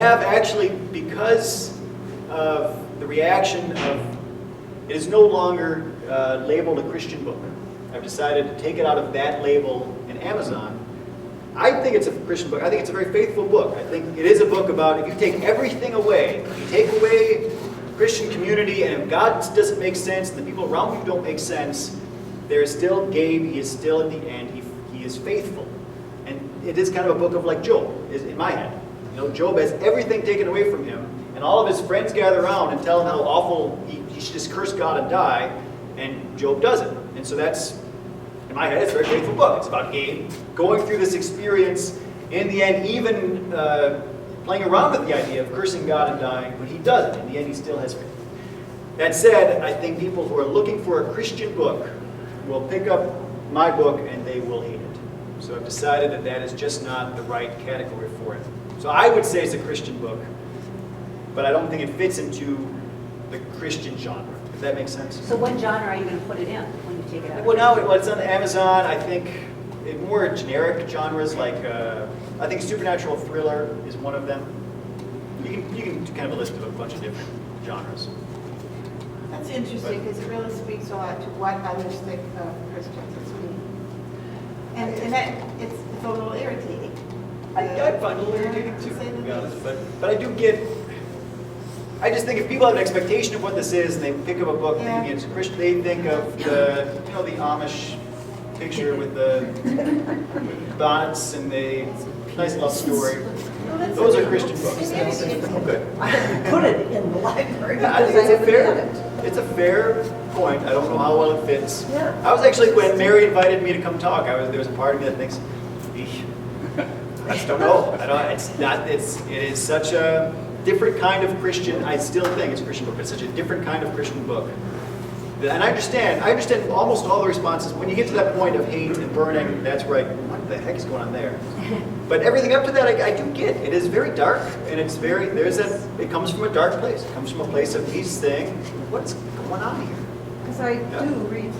have actually, because of the reaction of, it is no longer labeled a Christian book. I've decided to take it out of that label in Amazon. I think it's a Christian book. I think it's a very faithful book. I think it is a book about, if you take everything away, if you take away Christian community, and if God doesn't make sense, and the people around you don't make sense, there is still Gabe. He is still at the end. He is faithful. And it is kind of a book of like Job, is in my head. You know, Job has everything taken away from him, and all of his friends gather around and tell him how awful he should just curse God and die, and Job doesn't. And so that's, in my head, it's a very faithful book. It's about Gabe going through this experience, in the end, even playing around with the idea of cursing God and dying, but he doesn't. In the end, he still has faith. That said, I think people who are looking for a Christian book will pick up my book and they will hate it. So I've decided that that is just not the right category for it. So I would say it's a Christian book, but I don't think it fits into the Christian genre, if that makes sense. So what genre are you going to put it in when you take it out? Well, now it's on Amazon. I think more generic genres like, I think supernatural thriller is one of them. You can do kind of a list of a bunch of different genres. That's interesting because it really speaks a lot to what others think of Christians as we. And that it's a little irritating. I find it a little irritating too, To say the to be honest. least. But I do get. I just think if people have an expectation of what this is and they pick up a book Yeah. thinking it's Christian, they think of the the Amish picture with the bonnets and the nice love story. Well, that's Those are okay. Christian books. Good. Put it in the library Yeah, I because think I it's a haven't fair, had it. it's a fair point. I don't know how well it fits. Yeah. I was actually, when Mary invited me to come talk, there was a part of me that thinks, "Eesh, I just don't know. It is such a different kind of Christian, I still think it's a Christian book, but it's such a different kind of Christian book. And I understand almost all the responses. When you get to that point of hate and burning, that's where what the heck is going on there? But everything up to that, I do get. It is very dark, and it comes from a dark place. It comes from a place of he's saying, what's going on here? Because I do read